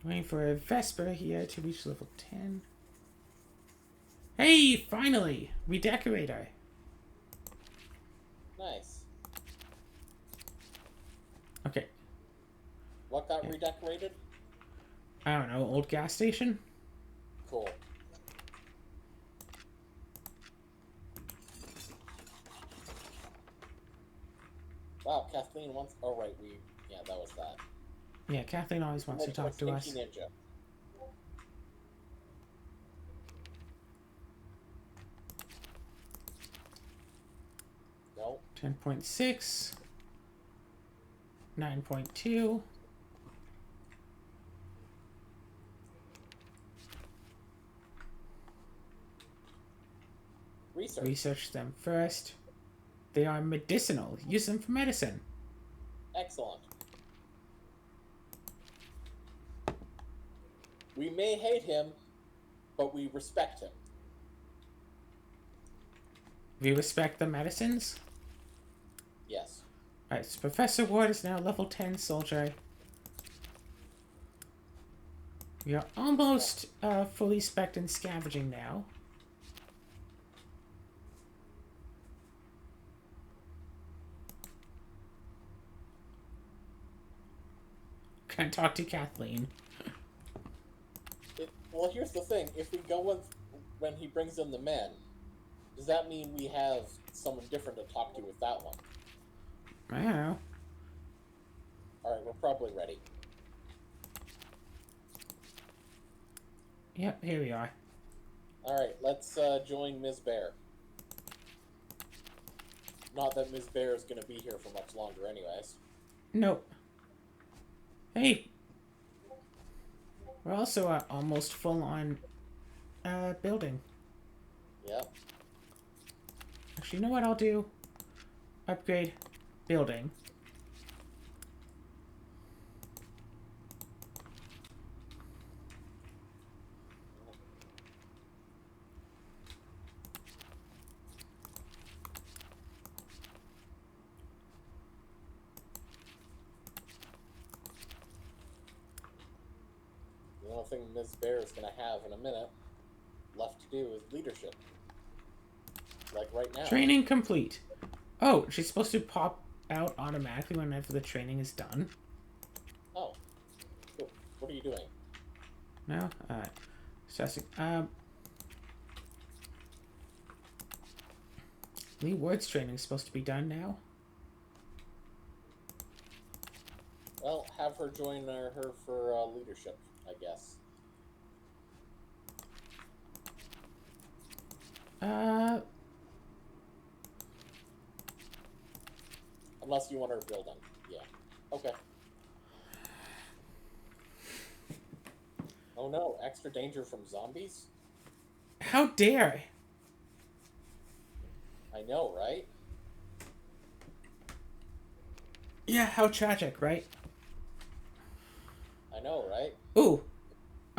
Waiting for a Vesper here to reach level 10. Hey, finally! redecorate her. Nice. Okay. What got redecorated? I don't know, old gas station? Cool. Wow, Kathleen wants... Oh, right, Yeah, that was that. Yeah, Kathleen always wants to talk to us. Ninja. No. 10.6. 9.2. Research them first. They are medicinal. Use them for medicine. Excellent. We may hate him, but we respect him. We respect the medicines? Yes. Alright, so Professor Ward is now level 10 soldier. We are almost fully spec'd in scavenging now. Can't talk to Kathleen. Well, here's the thing. If we go with when he brings in the men, does that mean we have someone different to talk to with that one? I don't know. Alright, we're probably ready. Yep, here we are. Alright, let's join Ms. Bear. Not that Ms. Bear is going to be here for much longer anyways. Nope. Hey! We're also almost full on building. Yep. Actually, you know what I'll do? Upgrade building. The only thing Ms. Bear is going to have in a minute left to do is leadership. Like right now. Training complete. Oh, she's supposed to pop out automatically whenever the training is done. Oh. Cool. What are you doing? No? Alright. Assessing. Lee Ward's training is supposed to be done now. Well, have her join her for leadership, I guess. Unless you want her building. Yeah. Okay. Oh no, extra danger from zombies? How dare! I know, right? Yeah, how tragic, right? I know, right? Ooh.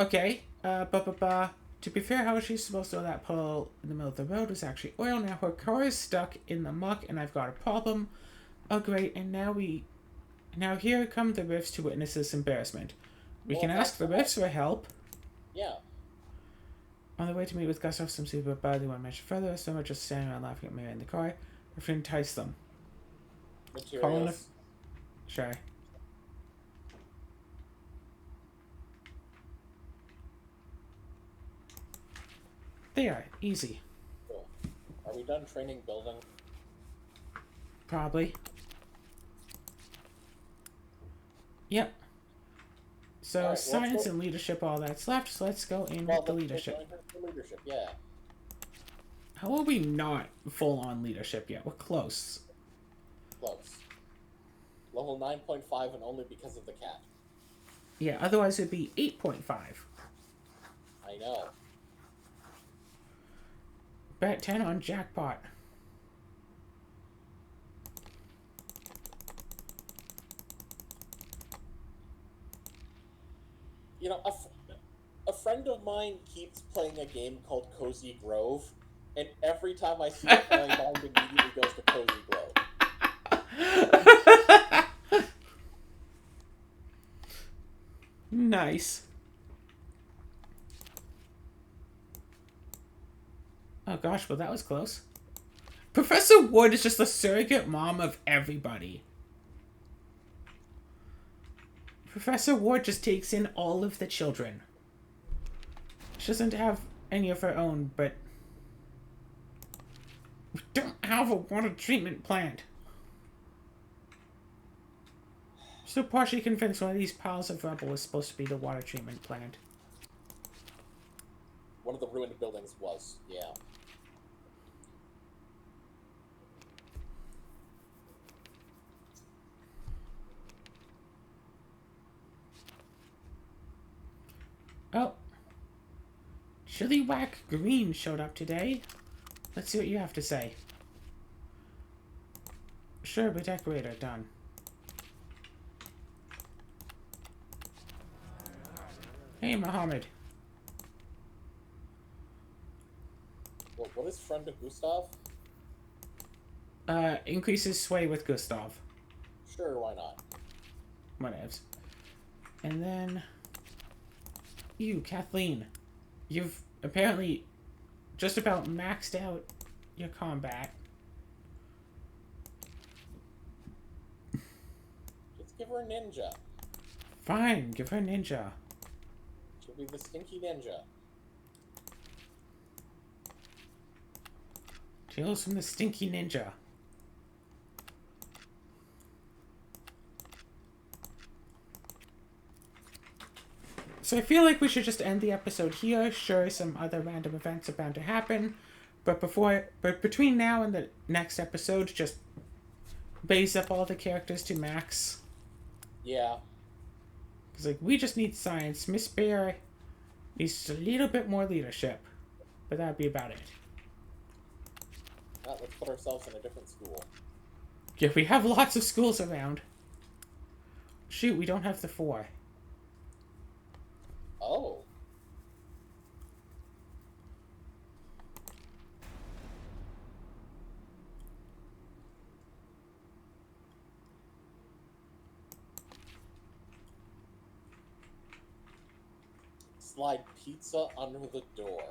Okay. To be fair, how is she supposed to know that puddle in the middle of the road was actually oil? Now her car is stuck in the muck and I've got a problem. Oh great, and now here come the Riffs to witness this embarrassment. We can ask the Riffs for help. Yeah. On the way to meet with Gustav, some people badly want to mention further, so much just standing around laughing at Mary in the car. If we entice them. Materials. Sure. There, easy. Cool. Are we done training building? Probably. Yep. So right, science and leadership, all that's left. So let's go in with the leadership. Leadership, yeah. How are we not full on leadership yet? We're close. Close. Level 9.5 and only because of the cat. Yeah, otherwise it'd be 8.5. I know. Bet 10 on jackpot. You know, a friend of mine keeps playing a game called Cozy Grove, and every time I see it, my mind immediately goes to Cozy Grove. Nice. Oh gosh, well that was close. Professor Wood is just the surrogate mom of everybody. Professor Ward just takes in all of the children. She doesn't have any of her own, but we don't have a water treatment plant. So partially convinced one of these piles of rubble is supposed to be the water treatment plant. One of the ruined buildings was, yeah. Oh. Chili Whack Green showed up today. Let's see what you have to say. Sure, but decorator, done. Hey, Mohammed. What is friend of Gustav? Increases sway with Gustav. Sure, why not? Whatevs. And then... you, Kathleen. You've apparently just about maxed out your combat. Just give her a ninja. Fine, give her a ninja. She'll be the stinky ninja. Tales from the Stinky Ninja. So I feel like we should just end the episode here. Sure, some other random events are bound to happen, but between now and the next episode, just base up all the characters to max. Yeah. Because like we just need science. Miss Bear needs a little bit more leadership, but that'd be about it. Let's put ourselves in a different school. Yeah, we have lots of schools around. Shoot, we don't have the 4. Oh. Slide pizza under the door.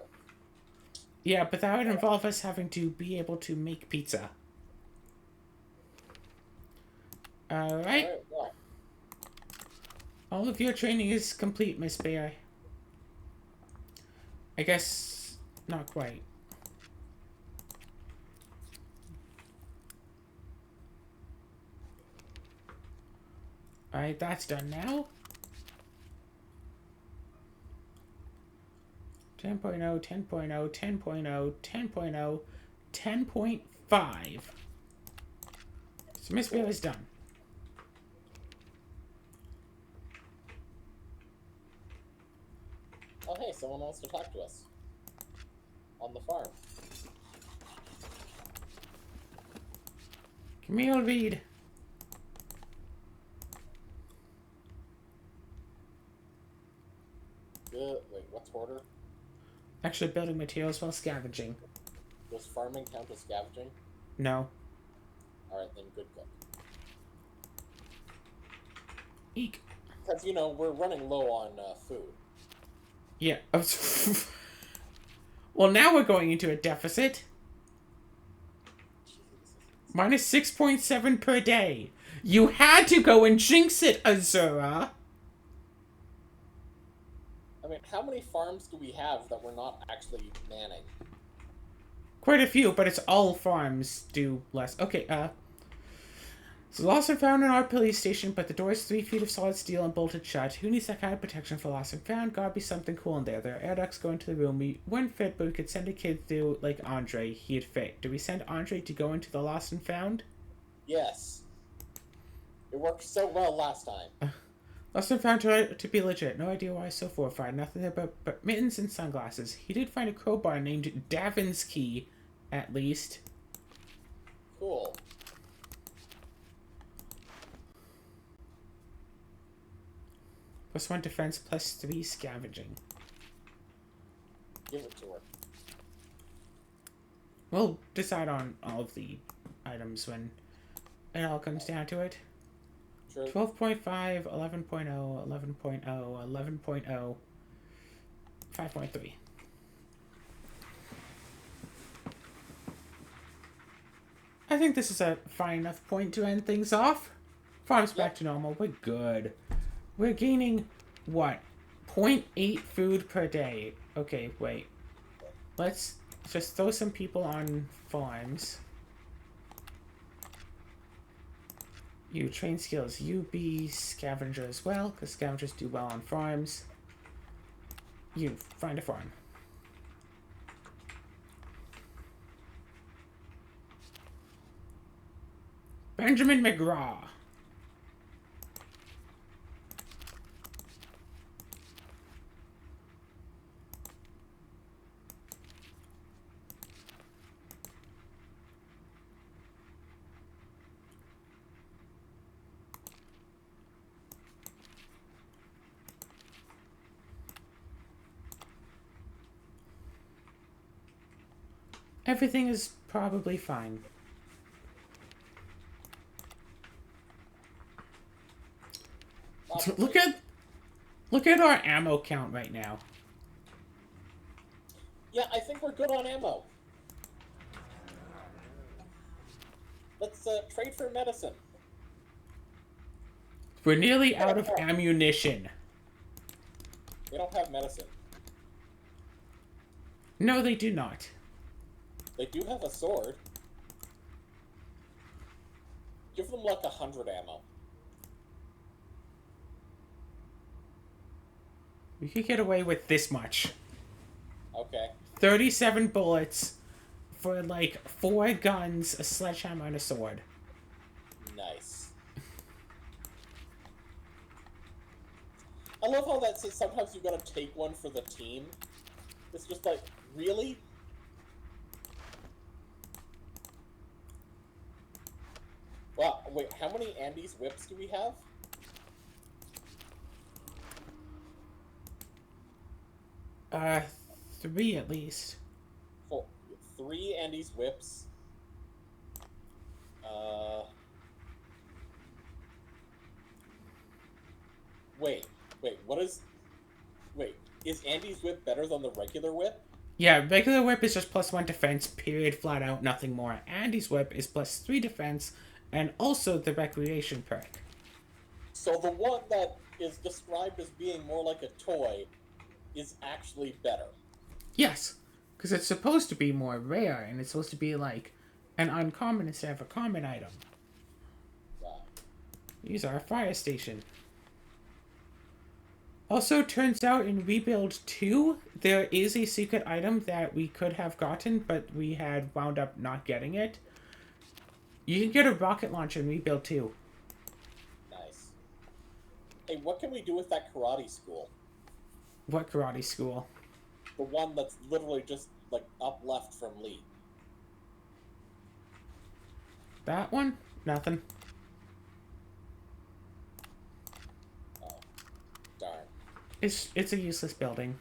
Yeah, but that would involve us having to be able to make pizza. Alright. Well. All of your training is complete, Miss Bear. I guess not quite. Alright, that's done now. 10.0, 10.0, 10.0, 10.0, 10.5. So Miss Bear is done. Oh, hey, someone wants to talk to us. On the farm. Camille Reed. Wait, what's order? Actually building materials while scavenging. Does farming count as scavenging? No. Alright, then good cook. Eek. Because, you know, we're running low on food. Yeah. Well, now we're going into a deficit. Minus 6.7 per day. You had to go and jinx it, Azura. I mean, how many farms do we have that we're not actually manning? Quite a few, but it's all farms do less. Okay, so lost and found in our police station, but the door is 3 feet of solid steel and bolted shut. Who needs that kind of protection for lost and found? Gotta be something cool in there. There are air ducts going to the room. We wouldn't fit, but we could send a kid through, like Andre. He'd fit. Do we send Andre to go into the lost and found? Yes. It worked so well last time. Lost and found to be legit. No idea why so fortified. Nothing there but mittens and sunglasses. He did find a crowbar named Davin's Key, at least. Cool. +1 defense, +3 scavenging. Give it to her. We'll decide on all of the items when it all comes down to it. Sure. 12.5, 11.0, 11.0, 11.0, 5.3. I think this is a fine enough point to end things off. Farm's back Yep. to normal. We're good. We're gaining, what? 0.8 food per day. Okay, wait. Let's just throw some people on farms. You train skills. You be scavenger as well, because scavengers do well on farms. You find a farm. Benjamin McGraw. Everything is probably fine. Possibly. Look at our ammo count right now. Yeah, I think we're good on ammo. Let's trade for medicine. We're nearly out of ammunition. We don't have medicine. No, they do not. They do have a sword. Give them like 100 ammo. We could get away with this much. Okay. 37 bullets for like 4 guns, a sledgehammer, and a sword. Nice. I love how that says sometimes you gotta take one for the team. It's just like, really? Wow, wait, how many Andy's whips do we have? Uh, 3 at least. 3 Andy's whips. Wait, is Andy's whip better than the regular whip? Yeah, regular whip is just +1 defense, period, flat out, nothing more. Andy's whip is +3 defense, and also the recreation perk. So the one that is described as being more like a toy is actually better. Yes, because it's supposed to be more rare, and it's supposed to be like an uncommon instead of a common item. Wow. Use our fire station. Also, turns out in Rebuild 2, there is a secret item that we could have gotten, but we had wound up not getting it. You can get a rocket launcher in Rebuild 2. Nice. Hey, what can we do with that karate school? What karate school? The one that's literally just, like, up left from Lee. That one? Nothing. Oh. Darn. It's a useless building.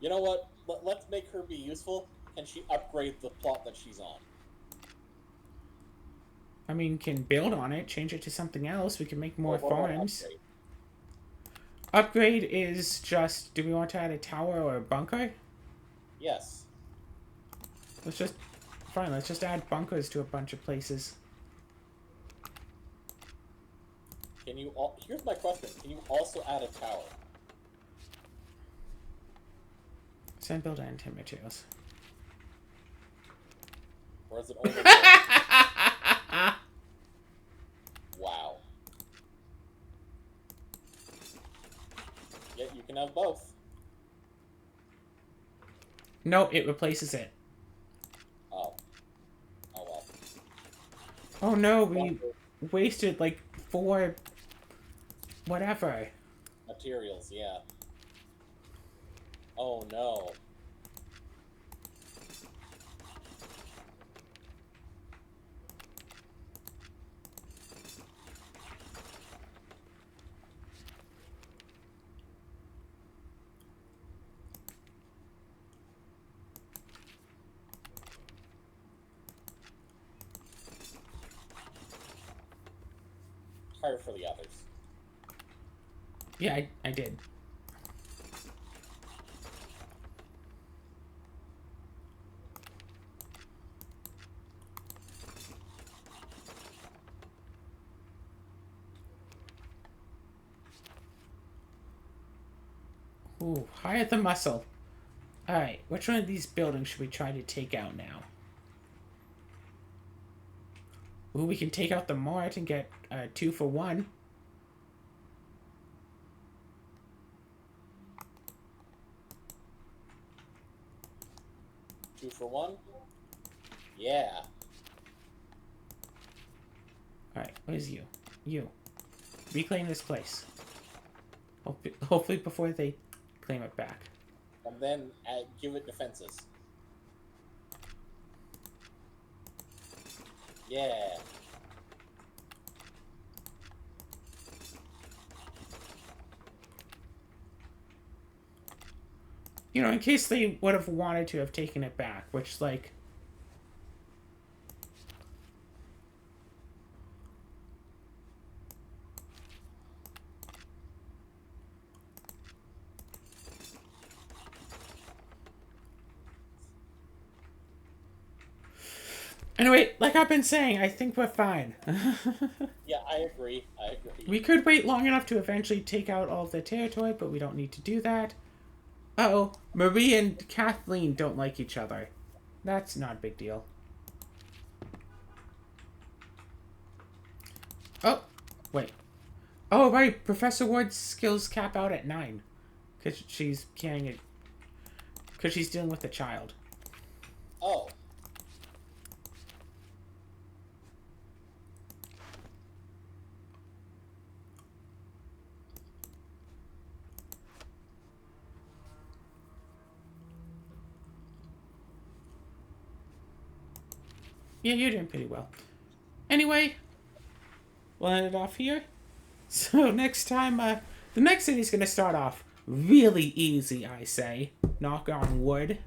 You know what? Let's make her be useful. Can she upgrade the plot that she's on? I mean, can build on it, change it to something else. We can make more farms. Upgrade is just, do we want to add a tower or a bunker? Yes. Let's just add bunkers to a bunch of places. Can you... Here's my question. Can you also add a tower? Send builder and tin materials. Or is it only... Wow. Yeah, you can have both. No, it replaces it. Oh. Oh well. Oh no, we wasted like 4... whatever. Materials, yeah. Oh no. Hard for the others. Yeah, I did. Ooh, hire the muscle. Alright, which one of these buildings should we try to take out now? Ooh, we can take out the mart and get 2 for 1. Two for 1? Yeah. Alright, where's you? You. Reclaim this place. Hopefully before they claim it back. And then give it defenses. Yeah. You know, in case they would have wanted to have taken it back, which, like... Anyway, like I've been saying, I think we're fine. Yeah, I agree. We could wait long enough to eventually take out all of the territory, but we don't need to do that. Uh-oh. Marie and Kathleen don't like each other. That's not a big deal. Oh, wait. Oh, right. Professor Ward's skills cap out at 9. Because she's carrying it. Because she's dealing with a child. Oh. Yeah, you're doing pretty well. Anyway, we'll end it off here. So next time, the next city's going to start off really easy, I say. Knock on wood.